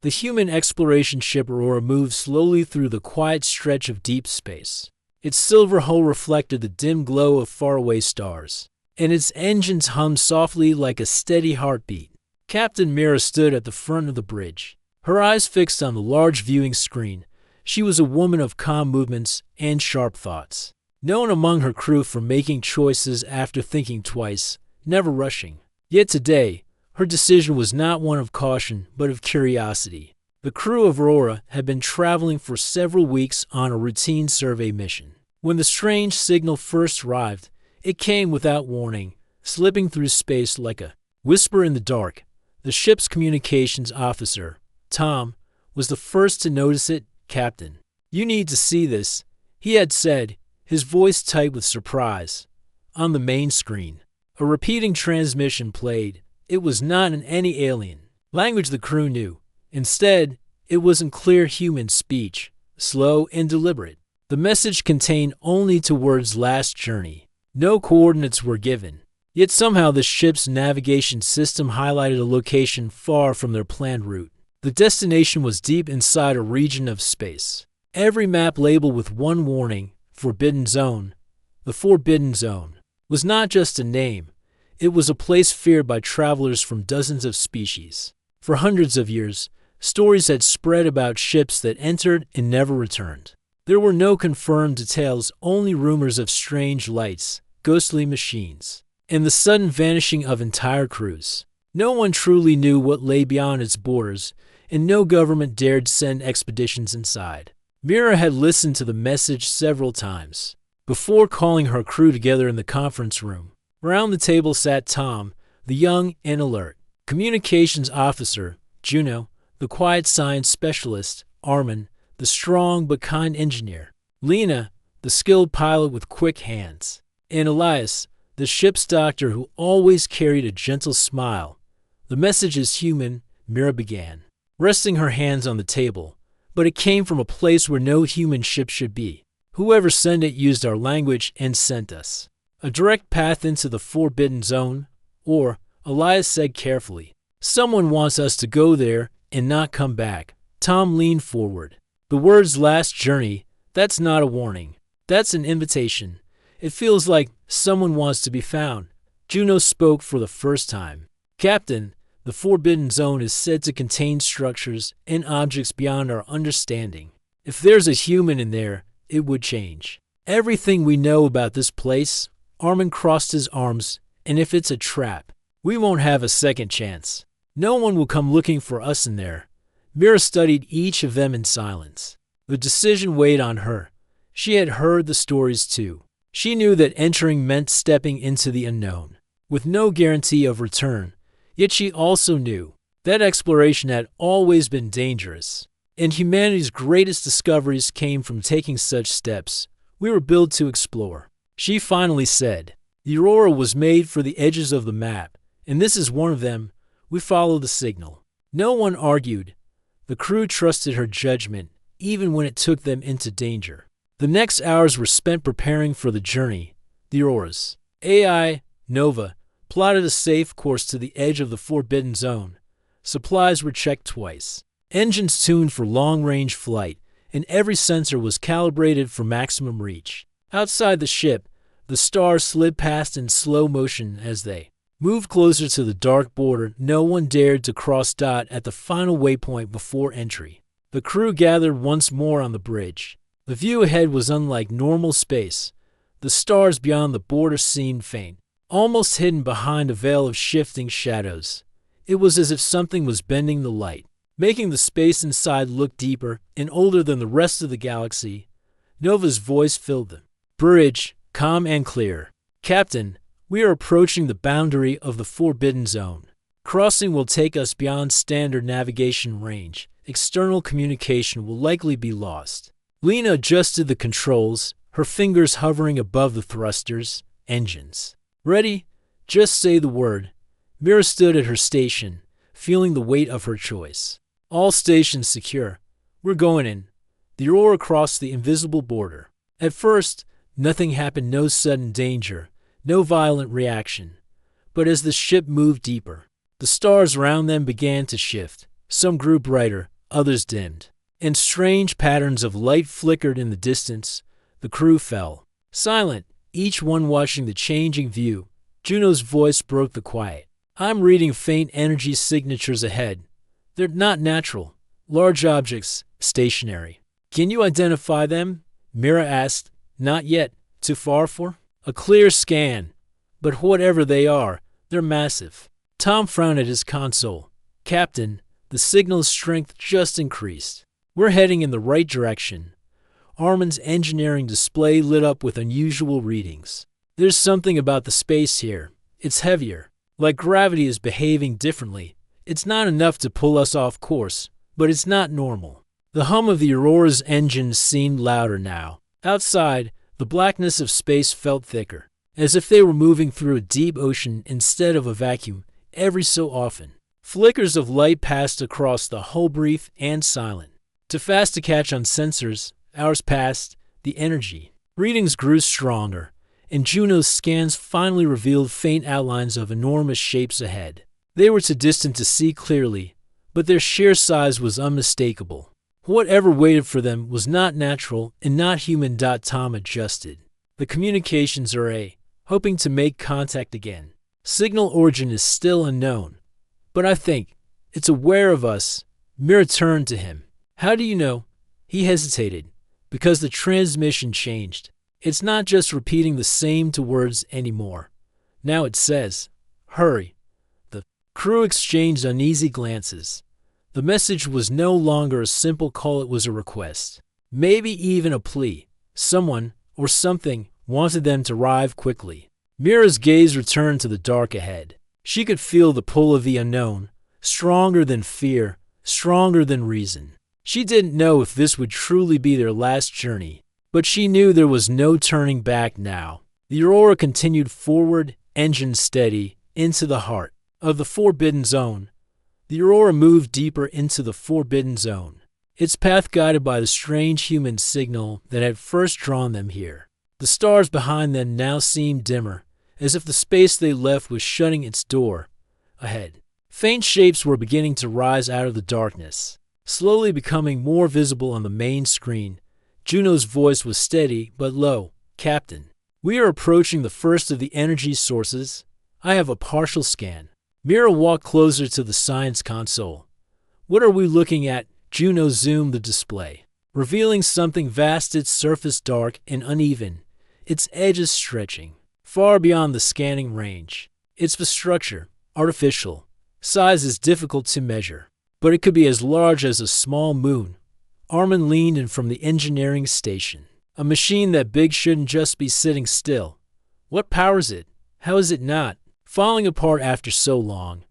The human exploration ship Aurora moved slowly through the quiet stretch of deep space. Its silver hull reflected the dim glow of faraway stars, and its engines hummed softly like a steady heartbeat. Captain Mira stood at the front of the bridge, her eyes fixed on the large viewing screen. She was a woman of calm movements and sharp thoughts, known among her crew for making choices after thinking twice, never rushing. Yet today, her decision was not one of caution but of curiosity. The crew of Aurora had been traveling for several weeks on a routine survey mission. When the strange signal first arrived, it came without warning, slipping through space like a whisper in the dark. The ship's communications officer, Tom, was the first to notice it. "Captain, you need to see this," he had said, his voice tight with surprise. On the main screen, a repeating transmission played. It was not in any alien language the crew knew. Instead, it was in clear human speech, slow and deliberate. The message contained only two words: last journey. No coordinates were given. Yet somehow the ship's navigation system highlighted a location far from their planned route. The destination was deep inside a region of space. Every map labeled with one warning: Forbidden Zone. The Forbidden Zone was not just a name. It was a place feared by travelers from dozens of species. For hundreds of years, stories had spread about ships that entered and never returned. There were no confirmed details, only rumors of strange lights, ghostly machines, and the sudden vanishing of entire crews. No one truly knew what lay beyond its borders, and no government dared send expeditions inside. Mira had listened to the message several times before calling her crew together in the conference room. Around the table sat Tom, the young and alert communications officer; Juno, the quiet science specialist; Armin, the strong but kind engineer; Lena, the skilled pilot with quick hands; and Elias, the ship's doctor who always carried a gentle smile. "The message is human," Mira began, resting her hands on the table, "but it came from a place where no human ship should be. Whoever sent it used our language and sent us a direct path into the Forbidden Zone, or," Elias said carefully, "someone wants us to go there and not come back." Tom leaned forward. "The words 'last journey,' that's not a warning. That's an invitation. It feels like someone wants to be found." Juno spoke for the first time. "Captain, the Forbidden Zone is said to contain structures and objects beyond our understanding. If there's a human in there, it would change everything we know about this place." Armin crossed his arms. "And if it's a trap, we won't have a second chance. No one will come looking for us in there." Mira studied each of them in silence. The decision weighed on her. She had heard the stories too. She knew that entering meant stepping into the unknown, with no guarantee of return. Yet she also knew that exploration had always been dangerous, and humanity's greatest discoveries came from taking such steps. "We were built to explore," she finally said. "The Aurora was made for the edges of the map, and this is one of them. We follow the signal." No one argued. The crew trusted her judgment, even when it took them into danger. The next hours were spent preparing for the journey. The Aurora's AI, Nova, plotted a safe course to the edge of the Forbidden Zone. Supplies were checked twice, engines tuned for long-range flight, and every sensor was calibrated for maximum reach. Outside the ship, the stars slid past in slow motion as they moved closer to the dark border. No one dared to cross dot at the final waypoint before entry. The crew gathered once more on the bridge. The view ahead was unlike normal space. The stars beyond the border seemed faint, almost hidden behind a veil of shifting shadows. It was as if something was bending the light, making the space inside look deeper and older than the rest of the galaxy. Nova's voice filled the bridge, calm and clear. "Captain, we are approaching the boundary of the Forbidden Zone. Crossing will take us beyond standard navigation range. External communication will likely be lost." Lena adjusted the controls, her fingers hovering above the thrusters. "Engines ready? Just say the word." Mira stood at her station, feeling the weight of her choice. "All stations secure. We're going in." The Aurora crossed the invisible border. At first, nothing happened, no sudden danger, no violent reaction. But as the ship moved deeper, the stars around them began to shift. Some grew brighter, others dimmed. And strange patterns of light flickered in the distance. The crew fell silent, each one watching the changing view. Juno's voice broke the quiet. I'm reading faint energy signatures ahead. They're not natural. Large objects, stationary. Can you identify them? Mira asked. Not yet. Too far for a clear scan. But whatever they are, they're massive. Tom frowned at his console. Captain, the signal's strength just increased. We're heading in the right direction. Armin's engineering display lit up with unusual readings. There's something about the space here. It's heavier. Like gravity is behaving differently. It's not enough to pull us off course, but it's not normal. The hum of the Aurora's engines seemed louder now. Outside, the blackness of space felt thicker, as if they were moving through a deep ocean instead of a vacuum every so often. Flickers of light passed across the hull, brief and silent. Too fast to catch on sensors, hours passed, the energy. Readings grew stronger, and Juno's scans finally revealed faint outlines of enormous shapes ahead. They were too distant to see clearly, but their sheer size was unmistakable. Whatever waited for them was not natural and not human. Tom adjusted. The communications array, hoping to make contact again. Signal origin is still unknown, but I think it's aware of us. Mira turned to him. How do you know? He hesitated. Because the transmission changed. It's not just repeating the same two words anymore. Now it says, hurry. The crew exchanged uneasy glances. The message was no longer a simple call, it was a request. Maybe even a plea. Someone, or something, wanted them to arrive quickly. Mira's gaze returned to the dark ahead. She could feel the pull of the unknown, stronger than fear, stronger than reason. She didn't know if this would truly be their last journey, but she knew there was no turning back now. The Aurora continued forward, engine steady, into the heart of the Forbidden Zone. The Aurora moved deeper into the Forbidden Zone, its path guided by the strange human signal that had first drawn them here. The stars behind them now seemed dimmer, as if the space they left was shutting its door. Ahead, faint shapes were beginning to rise out of the darkness, slowly becoming more visible on the main screen. Juno's voice was steady but low. Captain, we are approaching the first of the energy sources. I have a partial scan. Mira walked closer to the science console. What are we looking at? Juno zoomed the display, revealing something vast, its surface dark and uneven, its edges stretching far beyond the scanning range. Its structure, artificial. Size is difficult to measure, but it could be as large as a small moon. Armin leaned in from the engineering station. A machine that big shouldn't just be sitting still. What powers it? How is it not falling apart after so long?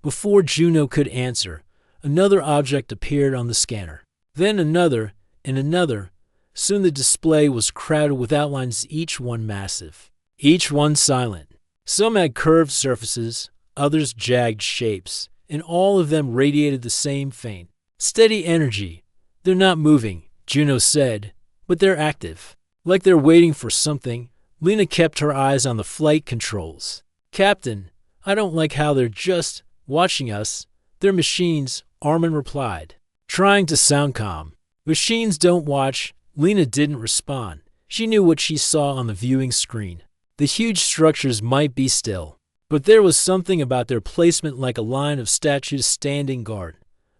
Before Juno could answer, another object appeared on the scanner. Then another, and another. Soon the display was crowded with outlines, each one massive, each one silent. Some had curved surfaces, others jagged shapes, and all of them radiated the same faint, steady energy. They're not moving, Juno said, but they're active, like they're waiting for something. Lena kept her eyes on the flight controls. Captain, I don't like how they're just watching us. They're machines, Armin replied, trying to sound calm. Machines don't watch. Lena didn't respond. She knew what she saw on the viewing screen. The huge structures might be still, but there was something about their placement, like a line of statues standing guard.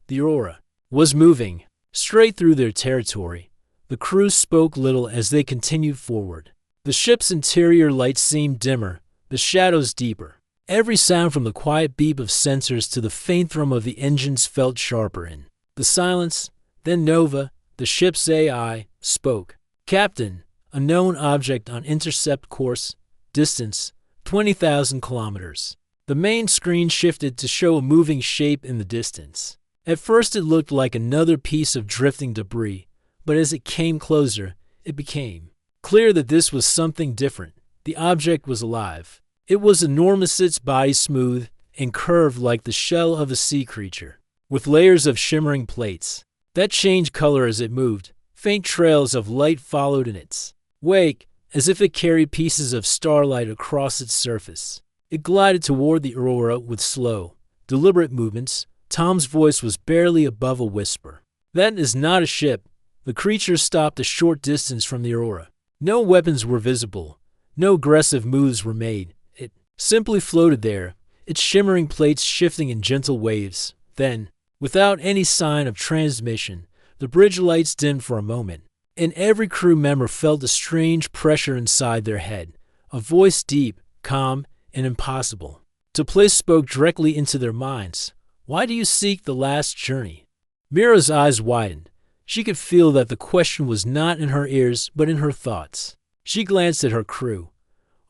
The Aurora was moving straight through their territory. The crew spoke little as they continued forward. The ship's interior lights seemed dimmer, the shadows deeper. Every sound, from the quiet beep of sensors to the faint thrum of the engines, felt sharper in the silence. Then Nova, the ship's AI, spoke. Captain, a known object on intercept course, distance 20,000 kilometers. The main screen shifted to show a moving shape in the distance. At first it looked like another piece of drifting debris, but as it came closer, it became clear that this was something different. The object was alive. It was enormous, its body smooth and curved like the shell of a sea creature, with layers of shimmering plates that changed color as it moved. Faint trails of light followed in its wake, as if it carried pieces of starlight across its surface. It glided toward the Aurora with slow, deliberate movements, Tom's voice was barely above a whisper. That is not a ship. The creature stopped a short distance from the Aurora. No weapons were visible. No aggressive moves were made. It simply floated there, its shimmering plates shifting in gentle waves. Then, without any sign of transmission, the bridge lights dimmed for a moment, and every crew member felt a strange pressure inside their head, a voice deep, calm, and impossible to place spoke directly into their minds. Why do you seek the last journey? Mira's eyes widened. She could feel that the question was not in her ears, but in her thoughts. She glanced at her crew.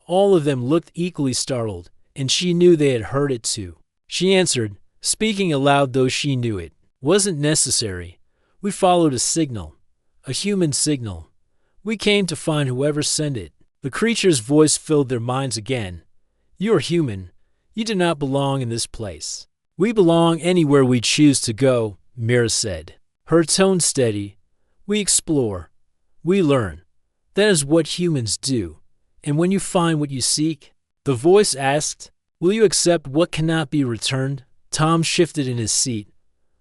All of them looked equally startled, and she knew they had heard it too. She answered, speaking aloud though she knew it wasn't necessary. We followed a signal, a human signal. We came to find whoever sent it. The creature's voice filled their minds again. You are human. You do not belong in this place. We belong anywhere we choose to go, Mira said, her tone steady. We explore. We learn. That is what humans do. And when you find what you seek, the voice asked, will you accept what cannot be returned? Tom shifted in his seat.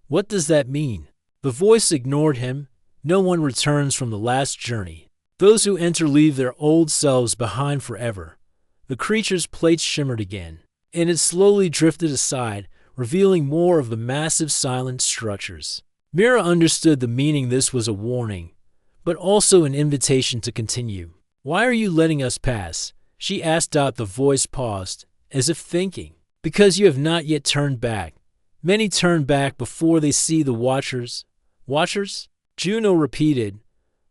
What does that mean? The voice ignored him. No one returns from the last journey. Those who enter leave their old selves behind forever. The creature's plates shimmered again, and it slowly drifted aside, revealing more of the massive silent structures. Mira understood the meaning. This was a warning, but also an invitation to continue. Why are you letting us pass? She asked. The voice paused, as if thinking. Because you have not yet turned back. Many turn back before they see the Watchers. Watchers? Juno repeated.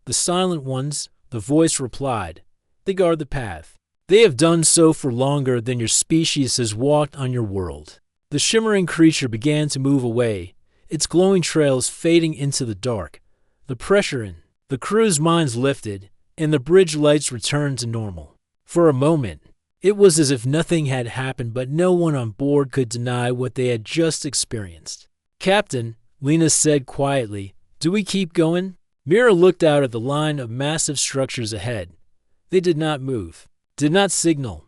The silent ones, the voice replied. They guard the path. They have done so for longer than your species has walked on your world. The shimmering creature began to move away, its glowing trails fading into the dark. The pressure in the crew's minds lifted, and the bridge lights returned to normal. For a moment, it was as if nothing had happened, but no one on board could deny what they had just experienced. Captain, Lena said quietly, do we keep going? Mira looked out at the line of massive structures ahead. They did not move, did not signal,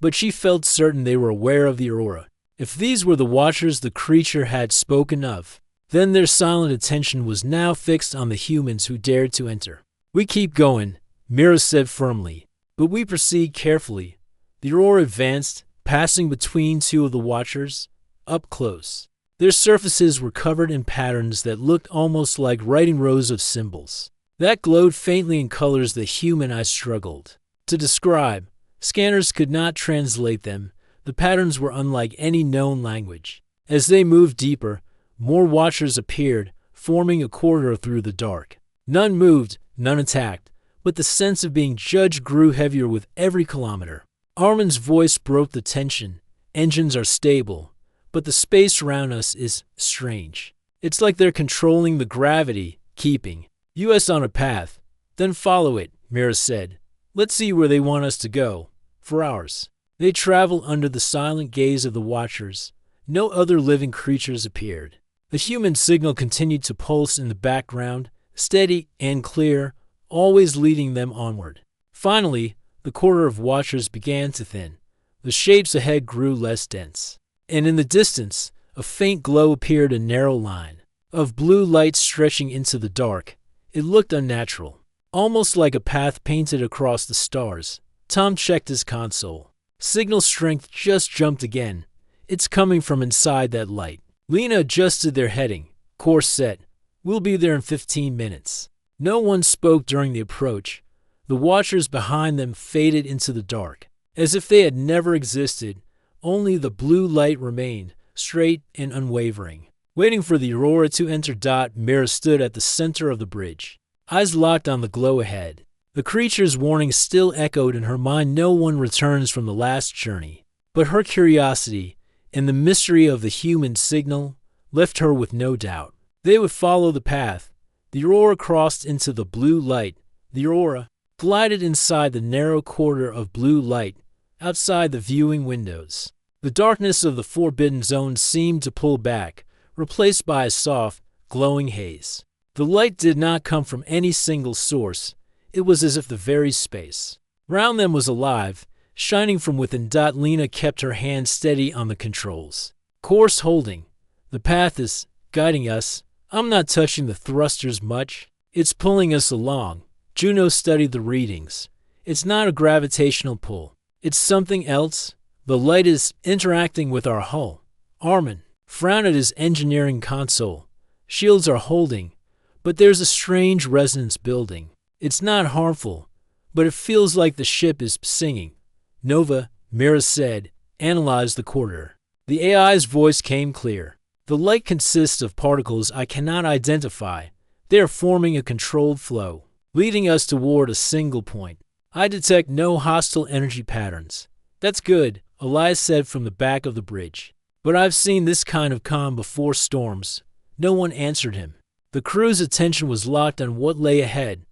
but she felt certain they were aware of the Aurora. If these were the Watchers the creature had spoken of, then their silent attention was now fixed on the humans who dared to enter. We keep going, Mira said firmly, but we proceed carefully. The Aurora advanced, passing between two of the Watchers, up close. Their surfaces were covered in patterns that looked almost like writing rows of symbols that glowed faintly in colors the human eye struggled to describe. Scanners could not translate them. The patterns were unlike any known language. As they moved deeper, more Watchers appeared, forming a corridor through the dark. None moved, none attacked, but the sense of being judged grew heavier with every kilometer. Armin's voice broke the tension. Engines are stable, but the space around us is strange. It's like they're controlling the gravity, keeping us on a path. Then follow it, Mira said. Let's see where they want us to go. For hours, they traveled under the silent gaze of the Watchers. No other living creatures appeared. The human signal continued to pulse in the background, steady and clear, always leading them onward. Finally, the corridor of Watchers began to thin. The shapes ahead grew less dense, and in the distance, a faint glow appeared, a narrow line of blue light stretching into the dark. It looked unnatural, almost like a path painted across the stars. Tom checked his console. Signal strength just jumped again. It's coming from inside that light. Lena adjusted their heading. Course set. We'll be there in 15 minutes. No one spoke during the approach. The Watchers behind them faded into the dark, as if they had never existed. Only the blue light remained, straight and unwavering. Waiting for the Aurora to enter. Mira stood at the center of the bridge, eyes locked on the glow ahead. The creature's warning still echoed in her mind. No one returns from the last journey. But her curiosity and the mystery of the human signal left her with no doubt. They would follow the path. The Aurora crossed into the blue light. The Aurora glided inside the narrow corridor of blue light, outside the viewing windows. The darkness of the forbidden zone seemed to pull back, replaced by a soft, glowing haze. The light did not come from any single source. It was as if the very space round them was alive, shining from within. Lena kept her hand steady on the controls. Course holding. The path is guiding us. I'm not touching the thrusters much. It's pulling us along. Juno studied the readings. It's not a gravitational pull. It's something else. The light is interacting with our hull. Armin frowned at his engineering console. Shields are holding, but there's a strange resonance building. It's not harmful, but it feels like the ship is singing. Nova, Mira said, analyze the corridor. The AI's voice came clear. The light consists of particles I cannot identify. They are forming a controlled flow, leading us toward a single point. I detect no hostile energy patterns. That's good, Elias said from the back of the bridge. But I've seen this kind of calm before storms. No one answered him. The crew's attention was locked on what lay ahead.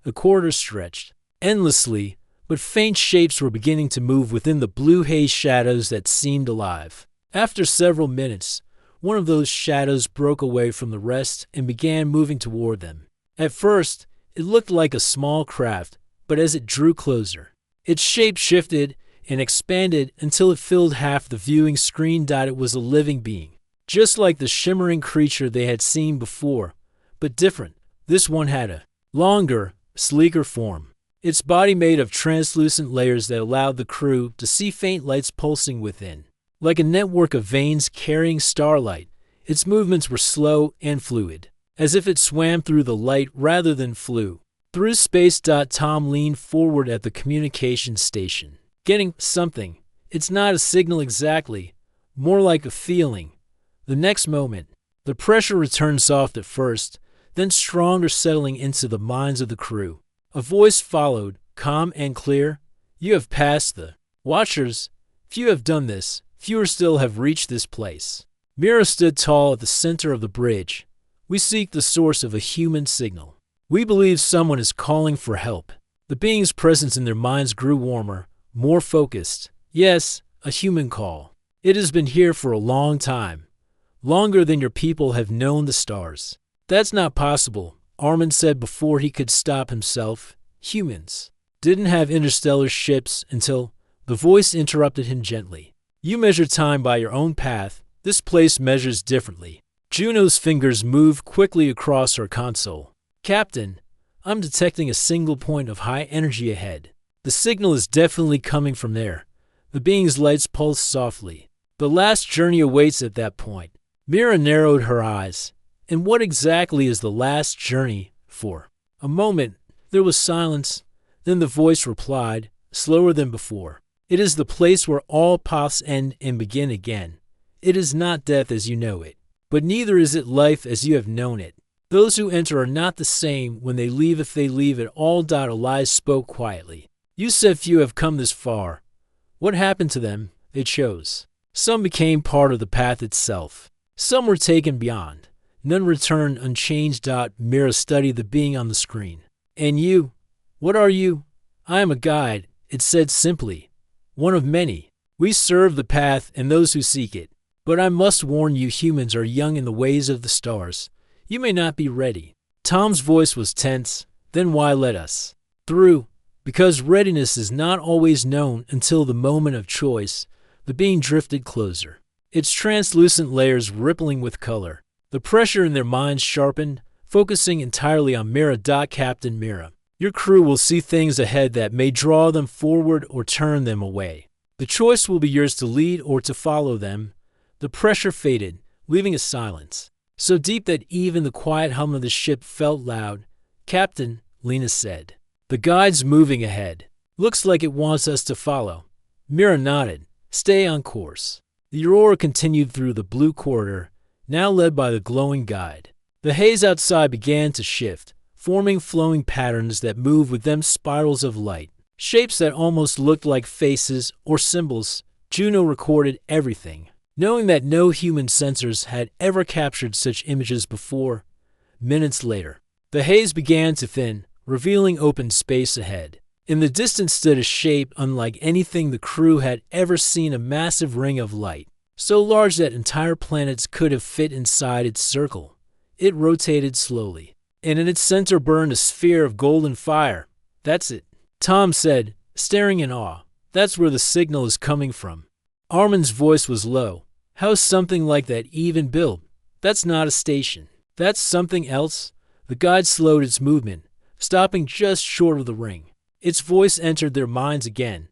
The corridor stretched endlessly, but faint shapes were beginning to move within the blue haze shadows that seemed alive. After several minutes, one of those shadows broke away from the rest and began moving toward them. At first, it looked like a small craft, but as it drew closer, its shape shifted and expanded until it filled half the viewing screen. It was a living being, just like the shimmering creature they had seen before, but different. This one had a longer, sleeker form. Its body made of translucent layers that allowed the crew to see faint lights pulsing within. Like a network of veins carrying starlight, its movements were slow and fluid, as if it swam through the light rather than flew through space. Tom leaned forward at the communication station. Getting something. It's not a signal exactly, more like a feeling. The next moment, the pressure returned soft at first, then stronger, settling into the minds of the crew. A voice followed, calm and clear. You have passed the Watchers. Few have done this. Fewer still have reached this place. Mira stood tall at the center of the bridge. We seek the source of a human signal. We believe someone is calling for help. The being's presence in their minds grew warmer, more focused. Yes, a human call. It has been here for a long time. Longer than your people have known the stars. That's not possible, Armin said before he could stop himself. Humans didn't have interstellar ships until the voice interrupted him gently. You measure time by your own path. This place measures differently. Juno's fingers moved quickly across her console. Captain, I'm detecting a single point of high energy ahead. The signal is definitely coming from there. The being's lights pulsed softly. The last journey awaits at that point. Mira narrowed her eyes. And what exactly is the last journey for? A moment, there was silence. Then the voice replied, slower than before. It is the place where all paths end and begin again. It is not death as you know it, but neither is it life as you have known it. Those who enter are not the same when they leave if they leave at all. Elias spoke quietly. You said few have come this far. What happened to them? They chose. Some became part of the path itself. Some were taken beyond. None returned unchanged. Mira studied the being on the screen. And you? What are you? I am a guide, it said simply. One of many. We serve the path and those who seek it. But I must warn you, humans are young in the ways of the stars. You may not be ready. Tom's voice was tense. Then why let us through? Because readiness is not always known until the moment of choice. The being drifted closer, its translucent layers rippling with color. The pressure in their minds sharpened, focusing entirely on Mira. Captain Mira, your crew will see things ahead that may draw them forward or turn them away. The choice will be yours to lead or to follow them. The pressure faded, leaving a silence so deep that even the quiet hum of the ship felt loud. Captain, Lena said, the guide's moving ahead. Looks like it wants us to follow. Mira nodded. Stay on course. The aurora continued through the blue corridor, now led by the glowing guide. The haze outside began to shift, forming flowing patterns that moved with them, spirals of light, shapes that almost looked like faces or symbols. Juno recorded everything, knowing that no human sensors had ever captured such images before. Minutes later, the haze began to thin, revealing open space ahead. In the distance stood a shape unlike anything the crew had ever seen, a massive ring of light, so large that entire planets could have fit inside its circle. It rotated slowly, and in its center burned a sphere of golden fire. That's it, Tom said, staring in awe. That's where the signal is coming from. Armin's voice was low. How's something like that even built? That's not a station. That's something else. The guide slowed its movement, stopping just short of the ring. Its voice entered their minds again.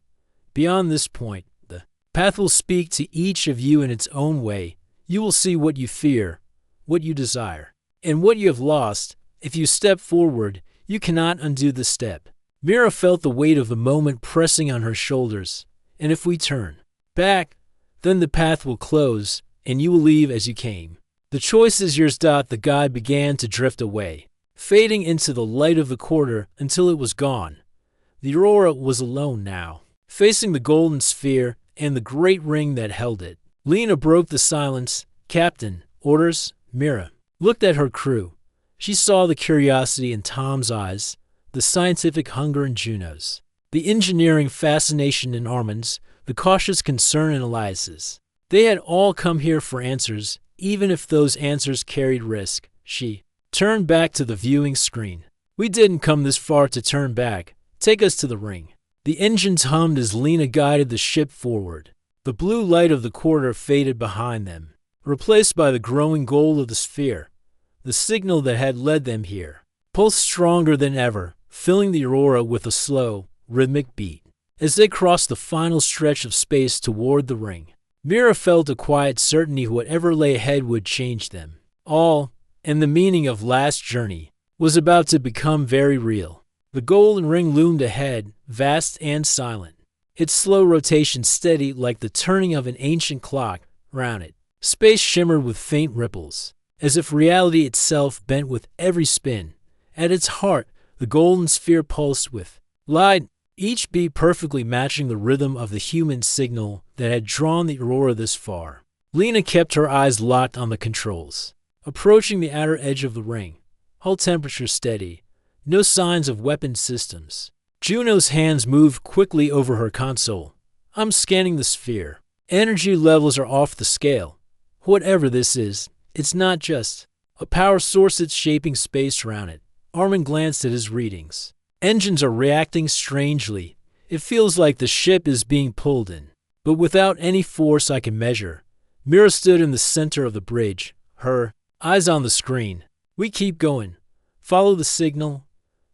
Beyond this point, the path will speak to each of you in its own way. You will see what you fear, what you desire, and what you have lost. If you step forward, you cannot undo the step. Mira felt the weight of the moment pressing on her shoulders. And if we turn back, then the path will close, and you will leave as you came. The choice is yours. The guide began to drift away, fading into the light of the corridor until it was gone. The Aurora was alone now, facing the golden sphere and the great ring that held it. Lena broke the silence. Captain, orders. Mira looked at her crew. She saw the curiosity in Tom's eyes, the scientific hunger in Juno's, the engineering fascination in Armin's, the cautious concern in Elias's. They had all come here for answers, even if those answers carried risk. She turned back to the viewing screen. We didn't come this far to turn back. Take us to the ring. The engines hummed as Lena guided the ship forward. The blue light of the corridor faded behind them, replaced by the growing gold of the sphere. The signal that had led them here pulsed stronger than ever, filling the Aurora with a slow, rhythmic beat. As they crossed the final stretch of space toward the ring, Mira felt a quiet certainty whatever lay ahead would change them all, and the meaning of last journey was about to become very real. The golden ring loomed ahead, vast and silent, its slow rotation steady like the turning of an ancient clock round it. Space shimmered with faint ripples, as if reality itself bent with every spin. At its heart, the golden sphere pulsed with light, each beat perfectly matching the rhythm of the human signal that had drawn the Aurora this far. Lena kept her eyes locked on the controls, approaching the outer edge of the ring, hull temperature steady, no signs of weapon systems. Juno's hands moved quickly over her console. I'm scanning the sphere. Energy levels are off the scale. Whatever this is, it's not just a power source, it's shaping space around it. Armin glanced at his readings. Engines are reacting strangely. It feels like the ship is being pulled in, but without any force I can measure. Mira stood in the center of the bridge, her eyes on the screen. We keep going. Follow the signal.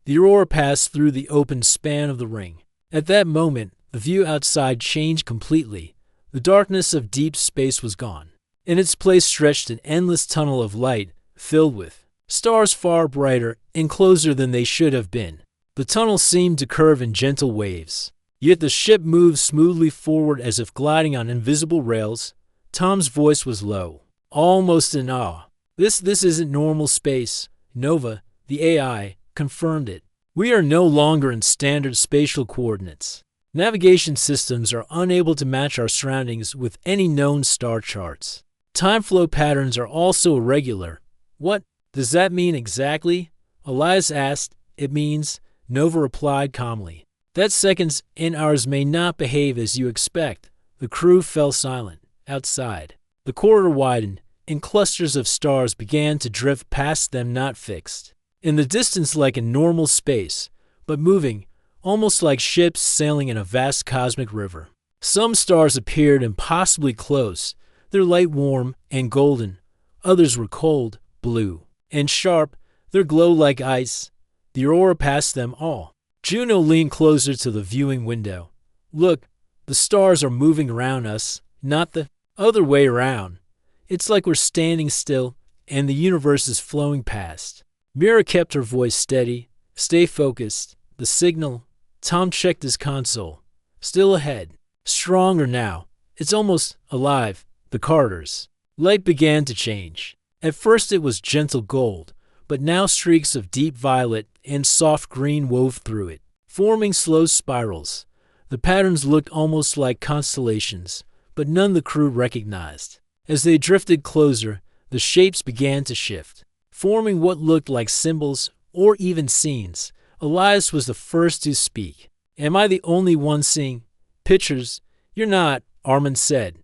The Aurora passed through the open span of the ring. At that moment, the view outside changed completely. The darkness of deep space was gone. In its place stretched an endless tunnel of light, filled with stars far brighter and closer than they should have been. The tunnel seemed to curve in gentle waves, yet the ship moved smoothly forward as if gliding on invisible rails. Tom's voice was low, almost in awe. This isn't normal space. Nova, the AI, confirmed it. We are no longer in standard spatial coordinates. Navigation systems are unable to match our surroundings with any known star charts. Time flow patterns are also irregular. What does that mean exactly? Elias asked. It means, Nova replied calmly, that seconds and hours may not behave as you expect. The crew fell silent. Outside, the corridor widened, and clusters of stars began to drift past them, not fixed in the distance like in normal space, but moving, almost like ships sailing in a vast cosmic river. Some stars appeared impossibly close, their light warm and golden. Others were cold, blue, and sharp, their glow like ice. The Aurora passed them all. Juno leaned closer to the viewing window. Look, the stars are moving around us, not the other way around. It's like we're standing still, and the universe is flowing past. Mira kept her voice steady. Stay focused. The signal. Tom checked his console. Still ahead. Stronger now. It's almost alive. The corridors. Light began to change. At first it was gentle gold, but now streaks of deep violet and soft green wove through it, forming slow spirals. The patterns looked almost like constellations, but none the crew recognized. As they drifted closer, the shapes began to shift, forming what looked like symbols or even scenes. Elias was the first to speak. Am I the only one seeing pictures? You're not, Armin said.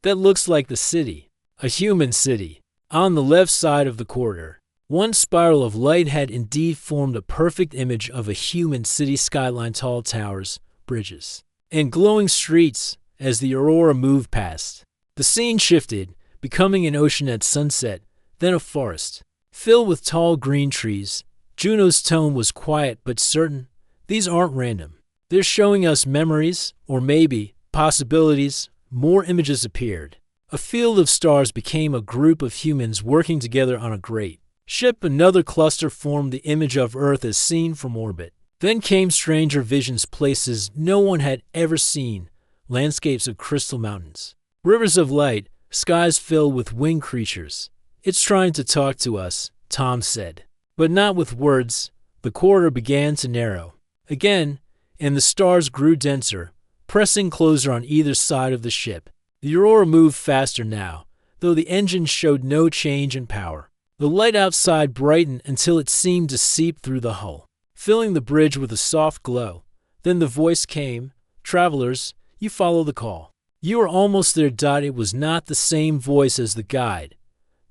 That looks like the city, a human city. On the left side of the corridor, one spiral of light had indeed formed a perfect image of a human city skyline, tall towers, bridges, and glowing streets. As the Aurora moved past, The scene shifted, becoming an ocean at sunset, then a forest, filled with tall green trees. Juno's tone was quiet but certain. These aren't random. They're showing us memories, or maybe possibilities. More images appeared. A field of stars became a group of humans working together on a great ship. Another cluster formed the image of Earth as seen from orbit. Then came stranger visions, places no one had ever seen, landscapes of crystal mountains, rivers of light, skies filled with winged creatures. "It's trying to talk to us," Tom said. But not with words. The corridor began to narrow again, and the stars grew denser, pressing closer on either side of the ship. The Aurora moved faster now, though the engine showed no change in power. The light outside brightened until it seemed to seep through the hull, filling the bridge with a soft glow. Then the voice came, "Travelers, you follow the call. You are almost there." It was not the same voice as the guide.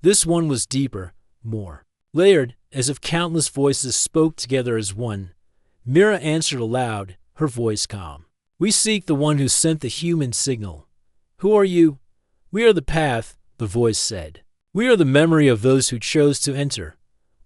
This one was deeper, more layered, as if countless voices spoke together as one. Mira answered aloud, her voice calm. "We seek the one who sent the human signal." "Who are you?" "We are the path," the voice said. "We are the memory of those who chose to enter.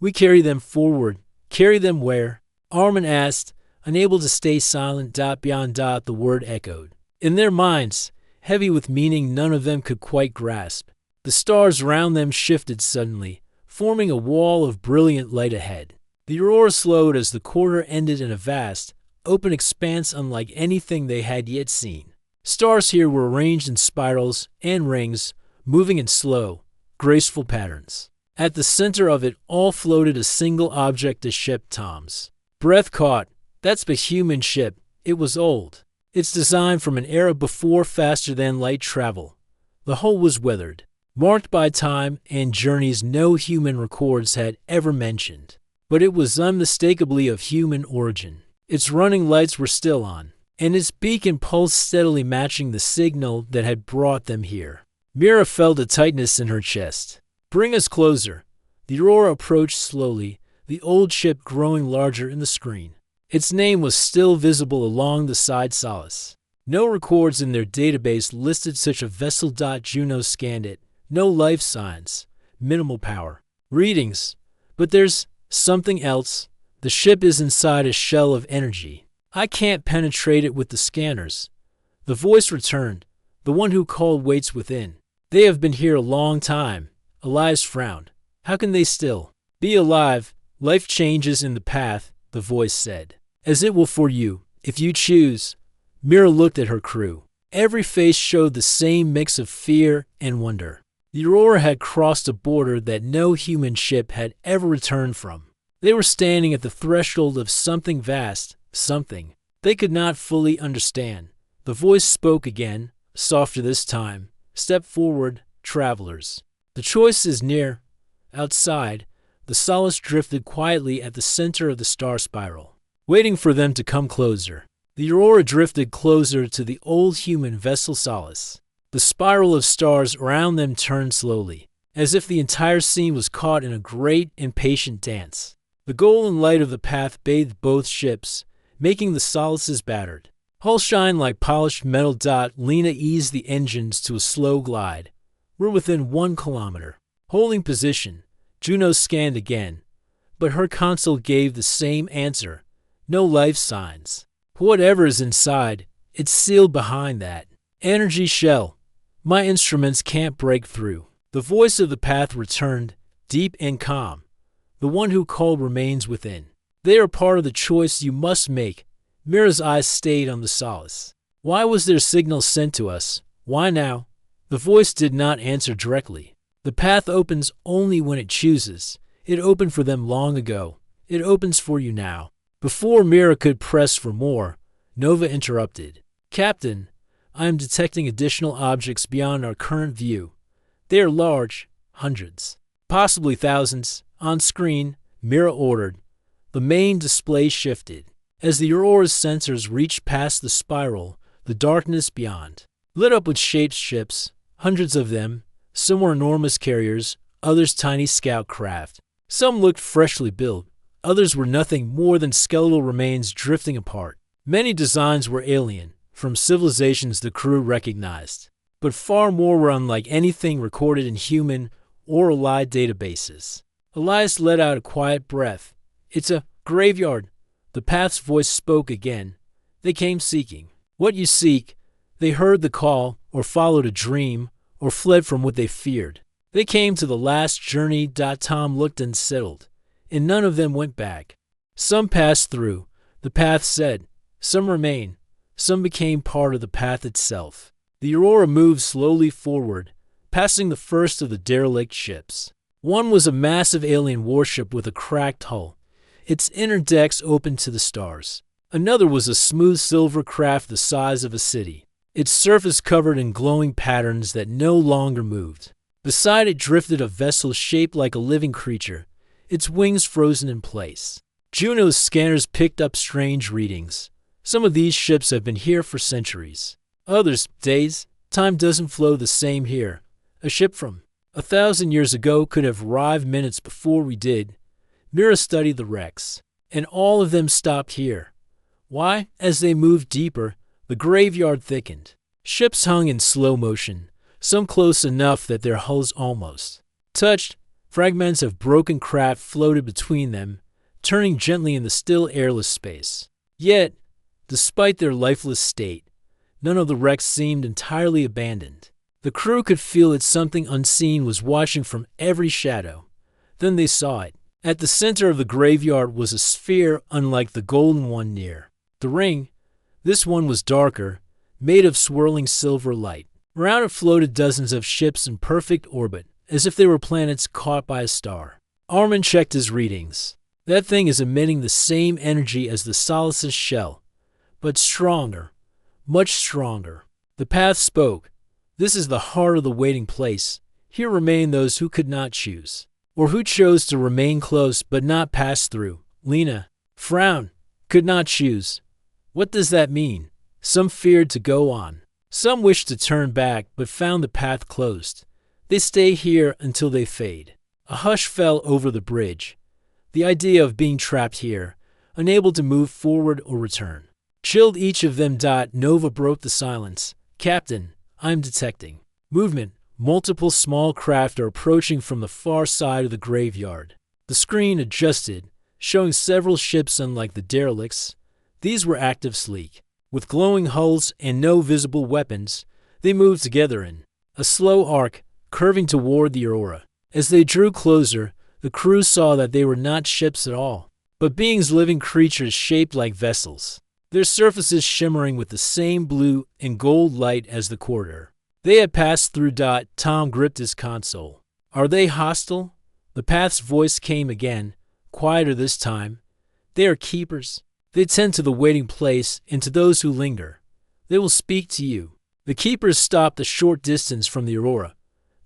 We carry them forward." "Carry them where?" Armin asked, unable to stay silent. Beyond. The word echoed in their minds, heavy with meaning none of them could quite grasp. The stars around them shifted suddenly, forming a wall of brilliant light ahead. The Aurora slowed as the corridor ended in a vast, open expanse unlike anything they had yet seen. Stars here were arranged in spirals and rings, moving in slow, graceful patterns. At the center of it all floated a single object, a ship. Tom's breath caught. "That's a human ship." It was old. Its design from an era before faster-than-light travel. The hull was weathered, marked by time and journeys no human records had ever mentioned. But it was unmistakably of human origin. Its running lights were still on, and its beacon pulsed steadily, matching the signal that had brought them here. Mira felt a tightness in her chest. "Bring us closer." The Aurora approached slowly, the old ship growing larger in the screen. Its name was still visible along the side solace. No records in their database listed such a vessel. Juno scanned it. No life signs, minimal power readings. But there's something else. The ship is inside a shell of energy. I can't penetrate it with the scanners. The voice returned. "The one who called waits within. They have been here a long time." Elias frowned. "How can they still be alive?" "Life changes in the path," the voice said, "as it will for you, if you choose." Mira looked at her crew. Every face showed the same mix of fear and wonder. The Aurora had crossed a border that no human ship had ever returned from. They were standing at the threshold of something vast, something they could not fully understand. The voice spoke again, softer this time. "Step forward, travelers. The choice is near." Outside, the solace drifted quietly at the center of the star spiral, waiting for them to come closer. The Aurora drifted closer to the old human vessel Solace. The spiral of stars around them turned slowly, as if the entire scene was caught in a great, impatient dance. The golden light of the path bathed both ships, making the Solaces battered hull shine like polished metal. Lena eased the engines to a slow glide. "We're within 1 kilometer. Holding position." Juno scanned again, but her console gave the same answer. No life signs. "Whatever is inside, it's sealed behind that energy shell. My instruments can't break through." The voice of the path returned, deep and calm. "The one who called remains within. They are part of the choice you must make." Mira's eyes stayed on the Solace. "Why was their signal sent to us? Why now?" The voice did not answer directly. "The path opens only when it chooses. It opened for them long ago. It opens for you now." Before Mira could press for more, Nova interrupted. "Captain, I am detecting additional objects beyond our current view. They are large, hundreds, possibly thousands. On screen," Mira ordered. The main display shifted. As the Aurora's sensors reached past the spiral, the darkness beyond lit up with shaped ships, hundreds of them. Some were enormous carriers, others tiny scout craft. Some looked freshly built, others were nothing more than skeletal remains drifting apart. Many designs were alien, from civilizations the crew recognized. but far more were unlike anything recorded in human or allied databases. Elias let out a quiet breath. "It's a graveyard." The path's voice spoke again. "They came seeking what you seek. They heard the call, or followed a dream, or fled from what they feared. They came to the last journey." Tom looked unsettled, and none of them went back. "Some passed through," the path said. "Some remain. Some became part of the path itself." The Aurora moved slowly forward, passing the first of the derelict ships. One was a massive alien warship with a cracked hull, its inner decks open to the stars. Another was a smooth silver craft the size of a city, its surface covered in glowing patterns that no longer moved. Beside it drifted a vessel shaped like a living creature, its wings frozen in place. Juno's scanners picked up strange readings. Some of these ships have been here for centuries. Others, days. Time doesn't flow the same here. A ship from 1,000 years ago could have arrived minutes before we did. Mira studied the wrecks, and all of them stopped here. Why? As they moved deeper, the graveyard thickened. Ships hung in slow motion, some close enough that their hulls almost touched. Fragments of broken craft floated between them, turning gently in the still airless space. Yet, despite their lifeless state, none of the wrecks seemed entirely abandoned. The crew could feel that something unseen was watching from every shadow. Then they saw it. At the center of the graveyard was a sphere unlike the golden one near the ring. This one was darker, made of swirling silver light. Around it floated dozens of ships in perfect orbit, as if they were planets caught by a star. Armin checked his readings. "That thing is emitting the same energy as the Solace's shell, but stronger, much stronger." The path spoke. "This is the heart of the waiting place. Here remain those who could not choose, or who chose to remain close but not pass through." Lena frowned. "Could not choose. What does that mean?" "Some feared to go on. Some wished to turn back but found the path closed. They stay here until they fade." A hush fell over the bridge. The idea of being trapped here, unable to move forward or return, chilled each of them. Nova broke the silence. "Captain, I'm detecting movement. Multiple small craft are approaching from the far side of the graveyard." The screen adjusted, showing several ships unlike the derelicts. These were active, sleek, with glowing hulls and no visible weapons. They moved together in a slow arc, curving toward the Aurora. As they drew closer, the crew saw that they were not ships at all, but beings, living creatures shaped like vessels, their surfaces shimmering with the same blue and gold light as the corridor they had passed through. Tom gripped his console. "Are they hostile?" The path's voice came again, quieter this time. "They are keepers. They tend to the waiting place and to those who linger. They will speak to you." The keepers stopped a short distance from the Aurora.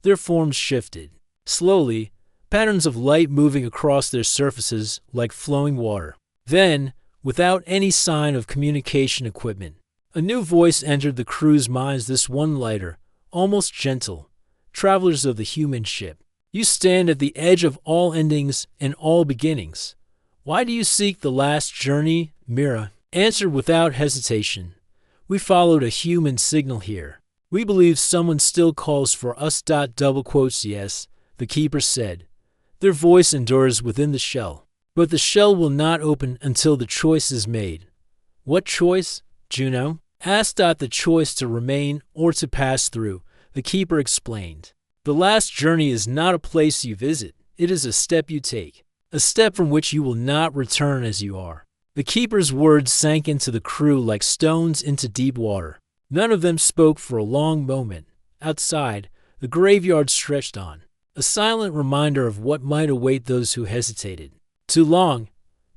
Their forms shifted. Slowly, patterns of light moving across their surfaces like flowing water. Then, without any sign of communication equipment, a new voice entered the crew's minds, this one lighter, almost gentle. "Travelers of the human ship, you stand at the edge of all endings and all beginnings. Why do you seek the last journey?" Mira answered without hesitation. "We followed a human signal here. We believe someone still calls for us. Yes, the keeper said. Their voice endures within the shell, but the shell will not open until the choice is made." "What choice?" Juno asked. "The choice to remain or to pass through," the keeper explained. "The last journey is not a place you visit. It is a step you take, a step from which you will not return as you are." The keeper's words sank into the crew like stones into deep water. None of them spoke for a long moment. Outside, the graveyard stretched on, a silent reminder of what might await those who hesitated. "Too long."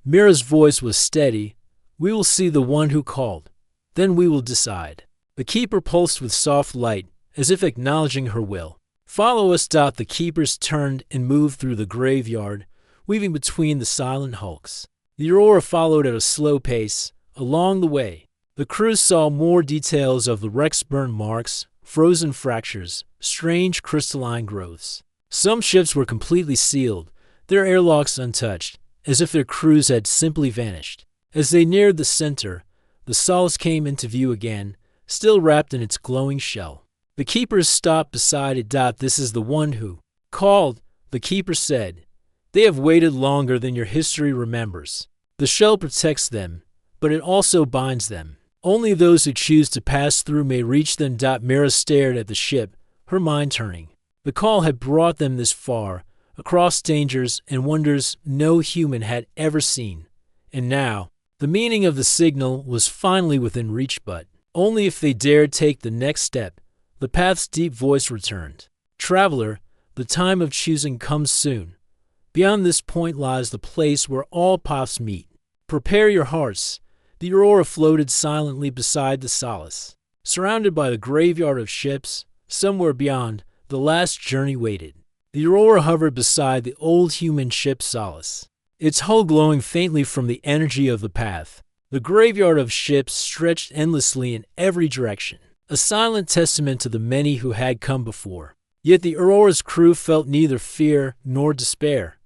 Mira's voice was steady. "We will see the one who called. Then we will decide." The keeper pulsed with soft light, as if acknowledging her will. "Follow us." The keepers turned and moved through the graveyard, weaving between the silent hulks. The Aurora followed at a slow pace. Along the way, the crew saw more details of the wreck's burn marks, frozen fractures, strange crystalline growths. Some ships were completely sealed, their airlocks untouched, as if their crews had simply vanished. As they neared the center, the Solace came into view again, still wrapped in its glowing shell. The keepers stopped beside it. This is the one who called, the keeper said. They have waited longer than your history remembers. The shell protects them, but it also binds them. Only those who choose to pass through may reach them. Mira stared at the ship, her mind turning. The call had brought them this far, across dangers and wonders no human had ever seen. And now, the meaning of the signal was finally within reach, but only if they dared take the next step. The path's deep voice returned. Traveler, the time of choosing comes soon. Beyond this point lies the place where all paths meet. Prepare your hearts. The Aurora floated silently beside the Solace. Surrounded by the graveyard of ships, somewhere beyond, the last journey waited. The Aurora hovered beside the old human ship Solace, its hull glowing faintly from the energy of the path. The graveyard of ships stretched endlessly in every direction, a silent testament to the many who had come before. Yet the Aurora's crew felt neither fear nor despair.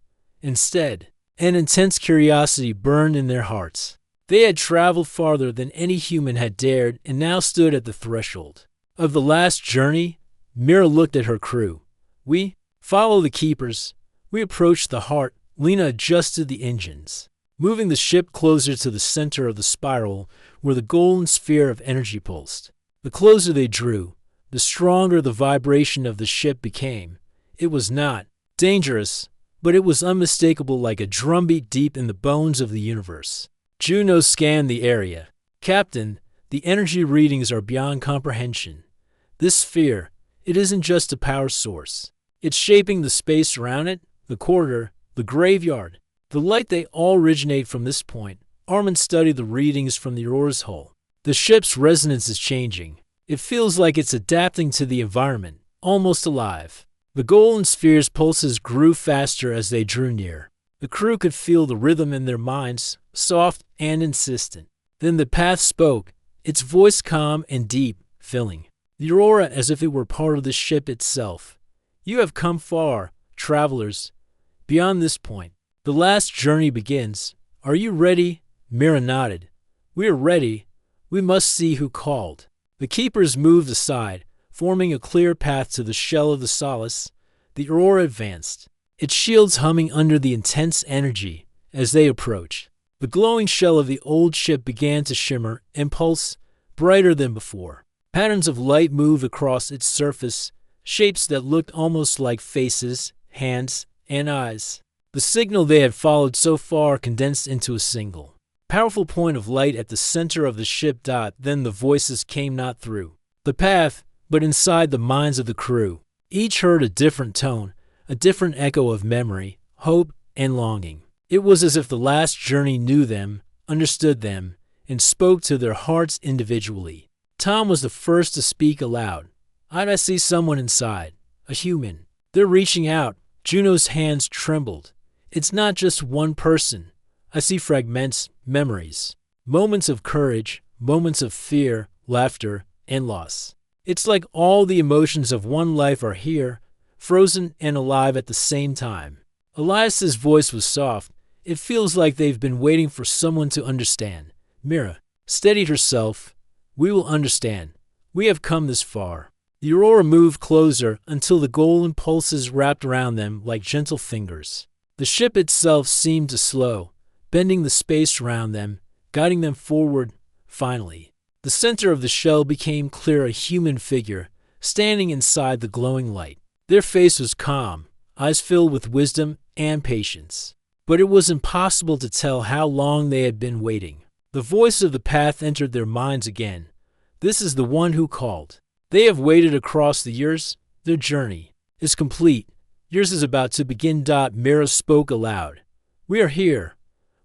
Instead, an intense curiosity burned in their hearts. They had traveled farther than any human had dared and now stood at the threshold of the last journey. Mira looked at her crew. We follow the keepers. We approached the heart. Lena adjusted the engines, moving the ship closer to the center of the spiral where the golden sphere of energy pulsed. The closer they drew, the stronger the vibration of the ship became. It was not dangerous, but it was unmistakable, like a drumbeat deep in the bones of the universe. Juno scanned the area. Captain, the energy readings are beyond comprehension. This sphere, it isn't just a power source. It's shaping the space around it, the corridor, the graveyard. The light, they all originate from this point. Armin studied the readings from the Aurora's hull. The ship's resonance is changing. It feels like it's adapting to the environment, almost alive. The golden sphere's pulses grew faster as they drew near. The crew could feel the rhythm in their minds, soft and insistent. Then the path spoke, its voice calm and deep, filling the Aurora as if it were part of the ship itself. You have come far, travelers. Beyond this point, the last journey begins. Are you ready? Mira nodded. We are ready. We must see who called. The keepers moved aside, forming a clear path to the shell of the Solace. The Aurora advanced, its shields humming under the intense energy. As they approached, the glowing shell of the old ship began to shimmer and pulse, brighter than before. Patterns of light moved across its surface, shapes that looked almost like faces, hands, and eyes. The signal they had followed so far condensed into a single, powerful point of light at the center of the ship. Then the voices came not through the path, but inside the minds of the crew. Each heard a different tone, a different echo of memory, hope, and longing. It was as if the last journey knew them, understood them, and spoke to their hearts individually. Tom was the first to speak aloud. I see someone inside, a human. They're reaching out. Juno's hands trembled. It's not just one person. I see fragments, memories, moments of courage, moments of fear, laughter, and loss. It's like all the emotions of one life are here, frozen and alive at the same time. Elias's voice was soft. It feels like they've been waiting for someone to understand. Mira steadied herself. We will understand. We have come this far. The Aurora moved closer until the golden pulses wrapped around them like gentle fingers. The ship itself seemed to slow, bending the space around them, guiding them forward. Finally, the center of the shell became clear, a human figure, standing inside the glowing light. Their face was calm, eyes filled with wisdom and patience. But it was impossible to tell how long they had been waiting. The voice of the path entered their minds again. This is the one who called. They have waited across the years. Their journey is complete. Yours is about to begin. Mira spoke aloud. We are here.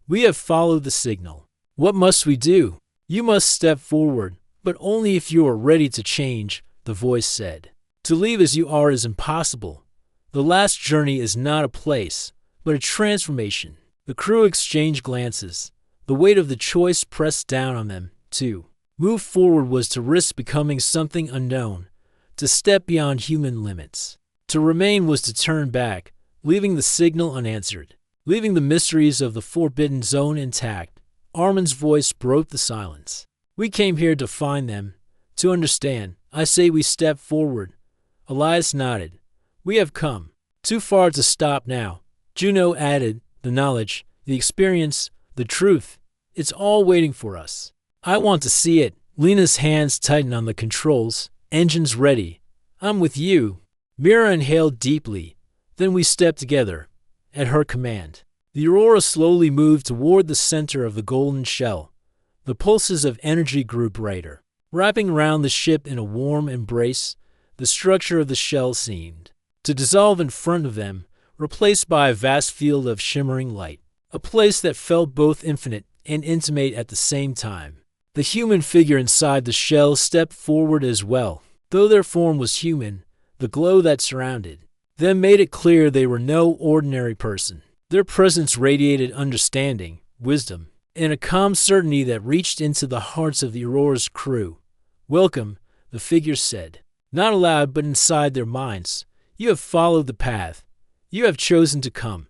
We have followed the signal. What must we do? You must step forward, but only if you are ready to change, the voice said. To leave as you are is impossible. The last journey is not a place, but a transformation. The crew exchanged glances. The weight of the choice pressed down on them. To move forward was to risk becoming something unknown, to step beyond human limits. To remain was to turn back, leaving the signal unanswered, leaving the mysteries of the forbidden zone intact. Armin's voice broke the silence. We came here to find them, To understand, I say we step forward. Elias nodded. We have come too far to stop now. Juno added, the knowledge, the experience, the truth. It's all waiting for us. I want to see it. Lena's hands tightened on the controls. Engines ready. I'm with you. Mira inhaled deeply. Then we stepped together. At her command, the Aurora slowly moved toward the center of the golden shell. The pulses of energy grew brighter. Wrapping around the ship in a warm embrace, the structure of the shell seemed to dissolve in front of them, replaced by a vast field of shimmering light, a place that felt both infinite and intimate at the same time. The human figure inside the shell stepped forward as well. Though their form was human, the glow that surrounded them made it clear they were no ordinary person. Their presence radiated understanding, wisdom, and a calm certainty that reached into the hearts of the Aurora's crew. Welcome, the figure said. Not aloud, but inside their minds. You have followed the path. You have chosen to come.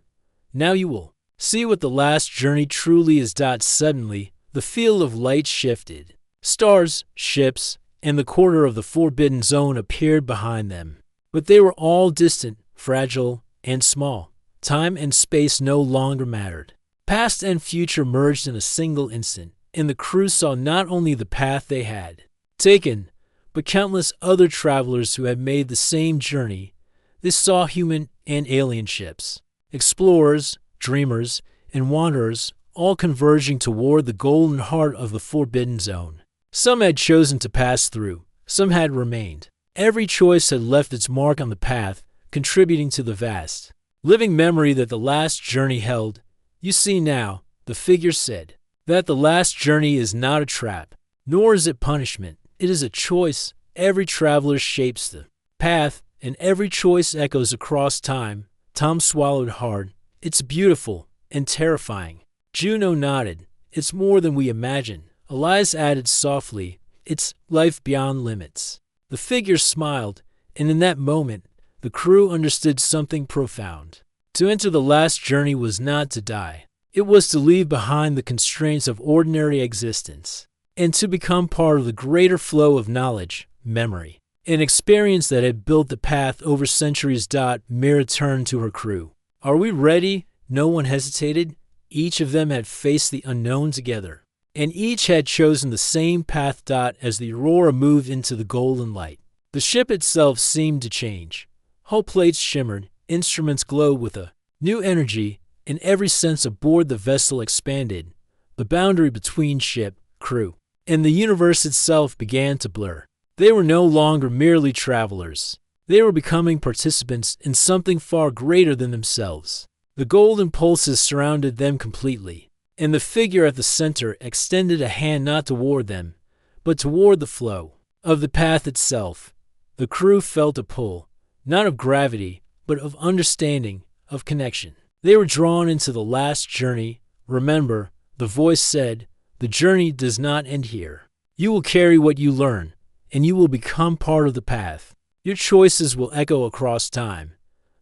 Now you will see what the last journey truly is. Suddenly, the field of light shifted. Stars, ships, and the quarter of the forbidden zone appeared behind them. But they were all distant, fragile, and small. Time and space no longer mattered. Past and future merged in a single instant, and the crew saw not only the path they had taken, but countless other travelers who had made the same journey. They saw human and alien ships, explorers, dreamers, and wanderers, all converging toward the golden heart of the Forbidden Zone. Some had chosen to pass through, some had remained. Every choice had left its mark on the path, contributing to the vast, living memory that the last journey held. You see now, the figure said, that the last journey is not a trap, nor is it punishment. It is a choice. Every traveler shapes the path, and every choice echoes across time. Tom swallowed hard. It's beautiful and terrifying. Juno nodded. It's more than we imagine. Elias added softly, it's life beyond limits. The figure smiled, and in that moment, the crew understood something profound. To enter the last journey was not to die. It was to leave behind the constraints of ordinary existence, and to become part of the greater flow of knowledge, memory, and experience that had built the path over centuries. Mira turned to her crew. Are we ready? No one hesitated. Each of them had faced the unknown together, and each had chosen the same path. As the Aurora moved into the golden light, the ship itself seemed to change. Hull plates shimmered, instruments glowed with a new energy, and every sense aboard the vessel expanded. The boundary between ship, crew, and the universe itself began to blur. They were no longer merely travelers. They were becoming participants in something far greater than themselves. The golden pulses surrounded them completely, and the figure at the center extended a hand not toward them, but toward the flow of the path itself. The crew felt a pull, not of gravity, but of understanding, of connection. They were drawn into the last journey. Remember, the voice said, the journey does not end here. You will carry what you learn, and you will become part of the path. Your choices will echo across time.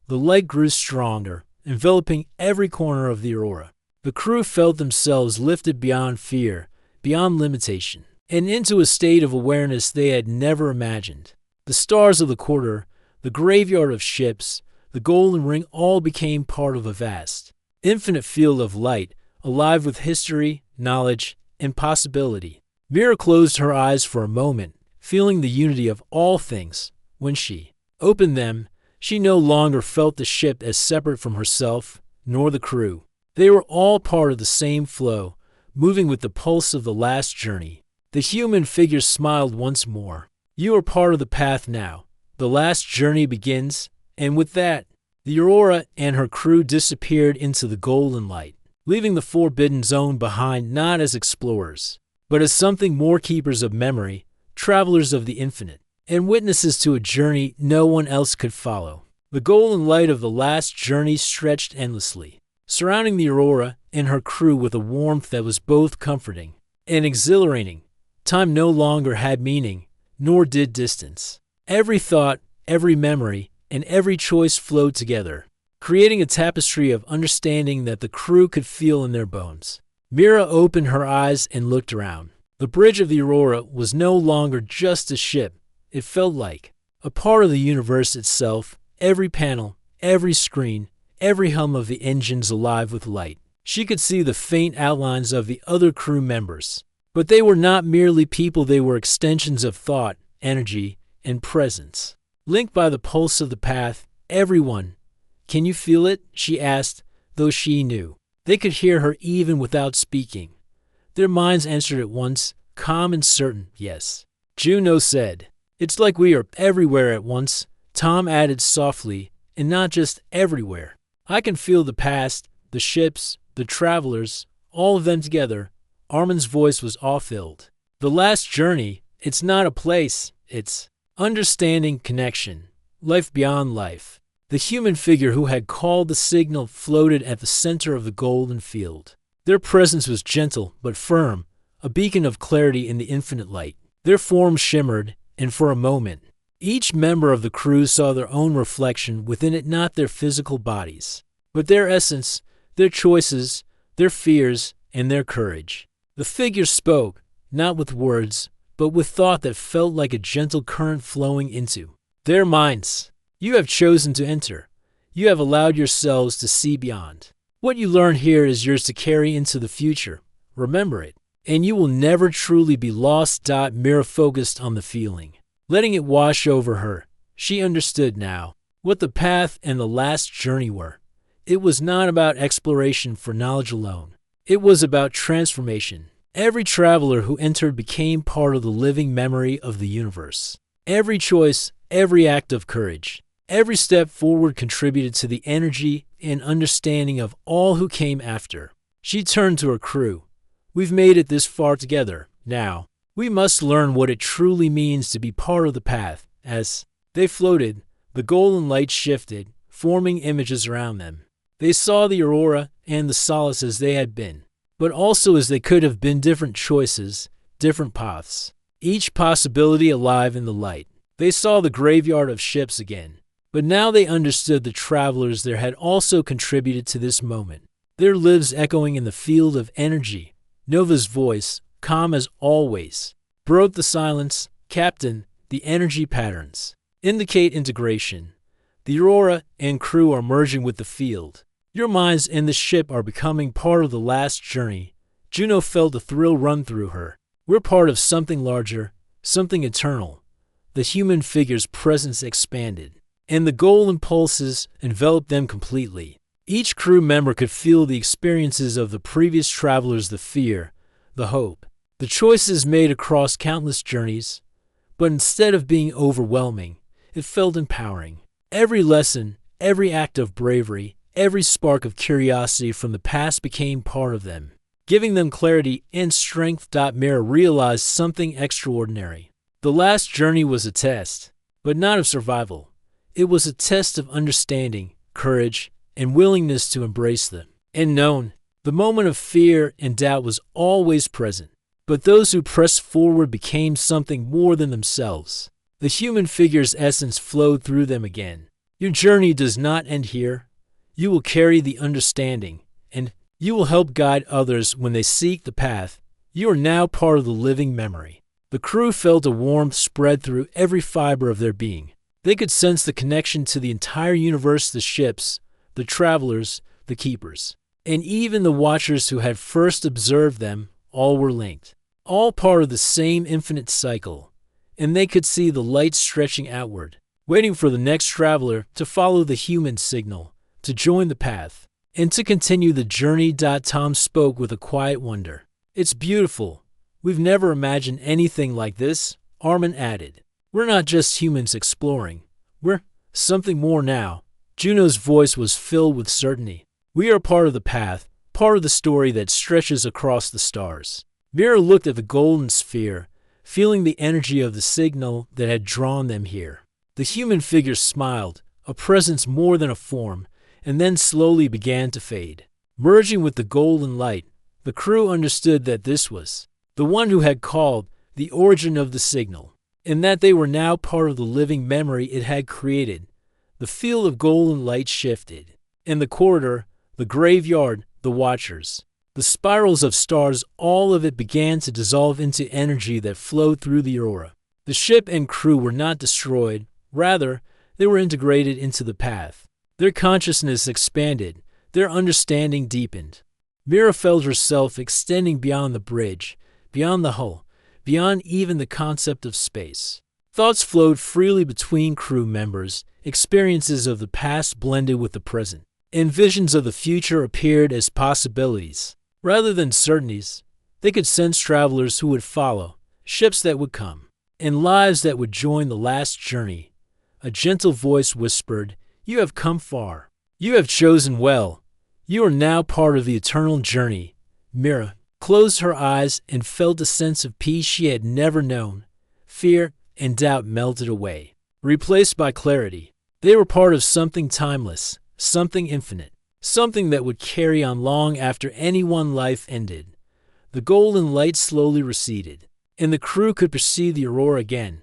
The light grew stronger, enveloping every corner of the Aurora. The crew felt themselves lifted beyond fear, beyond limitation, and into a state of awareness they had never imagined. The stars of the quarter, the graveyard of ships, the golden ring all became part of a vast, infinite field of light, alive with history, knowledge, and possibility. Mira closed her eyes for a moment, feeling the unity of all things. When she opened them, she no longer felt the ship as separate from herself, nor the crew. They were all part of the same flow, moving with the pulse of the last journey. The human figure smiled once more. You are part of the path now. The last journey begins, and with that, the Aurora and her crew disappeared into the golden light, leaving the Forbidden Zone behind not as explorers, but as something more, keepers of memory, travelers of the infinite, and witnesses to a journey no one else could follow. The golden light of the last journey stretched endlessly, surrounding the Aurora and her crew with a warmth that was both comforting and exhilarating. Time no longer had meaning, nor did distance. Every thought, every memory, and every choice flowed together, creating a tapestry of understanding that the crew could feel in their bones. Mira opened her eyes and looked around. The bridge of the Aurora was no longer just a ship. It felt like a part of the universe itself, every panel, every screen, every hum of the engines alive with light. She could see the faint outlines of the other crew members. But they were not merely people, they were extensions of thought, energy, and presence. Linked by the pulse of the path, everyone. "Can you feel it?" she asked, though she knew. They could hear her even without speaking. Their minds answered at once, calm and certain, yes. Juno said, "It's like we are everywhere at once," Tom added softly, "and not just everywhere. I can feel the past, the ships, the travelers, all of them together." Armin's voice was awe-filled. "The last journey, it's not a place, it's understanding, connection, life beyond life." The human figure who had called the signal floated at the center of the golden field. Their presence was gentle but firm, a beacon of clarity in the infinite light. Their forms shimmered, and for a moment, each member of the crew saw their own reflection within it, not their physical bodies, but their essence, their choices, their fears, and their courage. The figure spoke, not with words, but with thought that felt like a gentle current flowing into their minds. "You have chosen to enter. You have allowed yourselves to see beyond. What you learn here is yours to carry into the future. Remember it, and you will never truly be lost." Mira focused on the feeling, letting it wash over her. She understood now what the path and the last journey were. It was not about exploration for knowledge alone. It was about transformation. Every traveler who entered became part of the living memory of the universe. Every choice, every act of courage, every step forward contributed to the energy and understanding of all who came after. She turned to her crew. "We've made it this far together. Now, we must learn what it truly means to be part of the path." As they floated, the golden light shifted, forming images around them. They saw the Aurora and the Solace as they had been, but also as they could have been, different choices, different paths, each possibility alive in the light. They saw the graveyard of ships again, but now they understood the travelers there had also contributed to this moment, their lives echoing in the field of energy. Nova's voice, calm as always, broke the silence. "Captain, the energy patterns indicate integration. The Aurora and crew are merging with the field. Your minds and the ship are becoming part of the last journey." Juno felt a thrill run through her. "We're part of something larger, something eternal." The human figure's presence expanded, and the golden pulses enveloped them completely. Each crew member could feel the experiences of the previous travelers, the fear, the hope, the choices made across countless journeys. But instead of being overwhelming, it felt empowering. Every lesson, every act of bravery, every spark of curiosity from the past became part of them, giving them clarity and strength. Mira realized something extraordinary. The last journey was a test, but not of survival. It was a test of understanding, courage, and willingness to embrace the unknown. The moment of fear and doubt was always present, but those who pressed forward became something more than themselves. The human figure's essence flowed through them again. "Your journey does not end here. You will carry the understanding, and you will help guide others when they seek the path. You are now part of the living memory." The crew felt a warmth spread through every fiber of their being. They could sense the connection to the entire universe, the ships, the travelers, the keepers, and even the watchers who had first observed them. All were linked, all part of the same infinite cycle, and they could see the light stretching outward, waiting for the next traveler to follow the human signal, to join the path, and to continue the journey. Tom spoke with a quiet wonder. "It's beautiful. We've never imagined anything like this," Armin added. "We're not just humans exploring. We're something more now." Juno's voice was filled with certainty. "We are part of the path, part of the story that stretches across the stars." Mira looked at the golden sphere, feeling the energy of the signal that had drawn them here. The human figure smiled, a presence more than a form, and then slowly began to fade. Merging with the golden light, the crew understood that this was the one who had called, the origin of the signal, and that they were now part of the living memory it had created. The field of golden light shifted, and the corridor, the graveyard, the watchers, The spirals of stars, all of it began to dissolve into energy that flowed through the aurora. The ship and crew were not destroyed, rather, they were integrated into the path. Their consciousness expanded, their understanding deepened. Mira felt herself extending beyond the bridge, beyond the hull, beyond even the concept of space. Thoughts flowed freely between crew members, experiences of the past blended with the present, and visions of the future appeared as possibilities. Rather than certainties, they could sense travelers who would follow, ships that would come, and lives that would join the last journey. A gentle voice whispered, "You have come far. You have chosen well. You are now part of the eternal journey." Mira closed her eyes and felt a sense of peace she had never known. Fear and doubt melted away, replaced by clarity. They were part of something timeless, something infinite, something that would carry on long after any one life ended. The golden light slowly receded, and the crew could perceive the aurora again.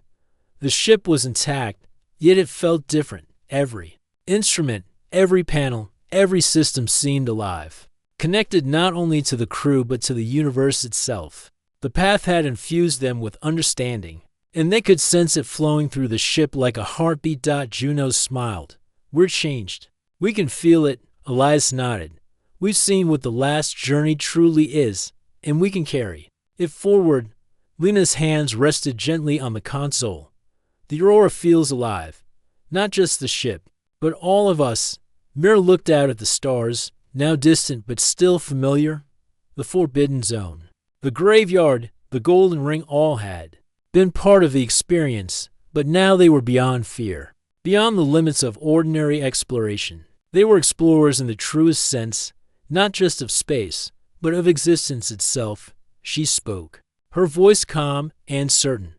The ship was intact, yet it felt different. Every instrument, every panel, every system seemed alive, connected not only to the crew but to the universe itself. The path had infused them with understanding, and they could sense it flowing through the ship like a heartbeat. Juno smiled. "We're changed. We can feel it." Elias nodded. "We've seen what the last journey truly is, and we can carry it forward." Lena's hands rested gently on the console. "The aurora feels alive. Not just the ship, but all of us." Mira looked out at the stars, now distant but still familiar. The forbidden zone, the graveyard, the golden ring, all had been part of the experience, but now they were beyond fear, beyond the limits of ordinary exploration. They were explorers in the truest sense, not just of space, but of existence itself. She spoke, her voice calm and certain.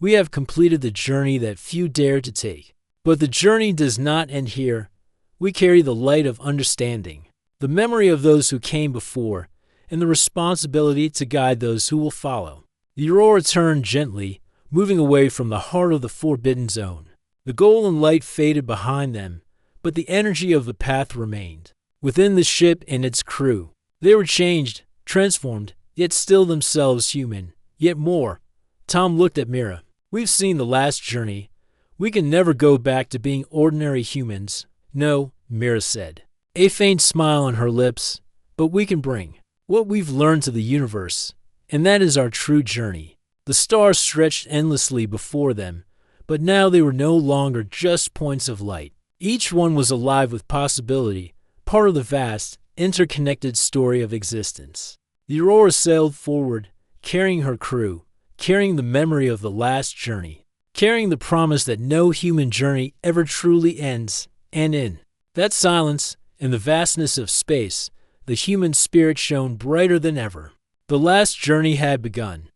"We have completed the journey that few dared to take. But the journey does not end here. We carry the light of understanding, the memory of those who came before, and the responsibility to guide those who will follow." The aurora turned gently, moving away from the heart of the forbidden zone. The golden light faded behind them, but the energy of the path remained. Within the ship and its crew, they were changed, transformed, yet still themselves human, yet more. Tom looked at Mira. "We've seen the last journey. We can never go back to being ordinary humans." "No," Mira said, a faint smile on her lips, "but we can bring what we've learned to the universe, and that is our true journey." The stars stretched endlessly before them, but now they were no longer just points of light. Each one was alive with possibility, part of the vast, interconnected story of existence. The aurora sailed forward, carrying her crew, carrying the memory of the last journey, carrying the promise that no human journey ever truly ends. And in that silence, in the vastness of space, the human spirit shone brighter than ever. The last journey had begun.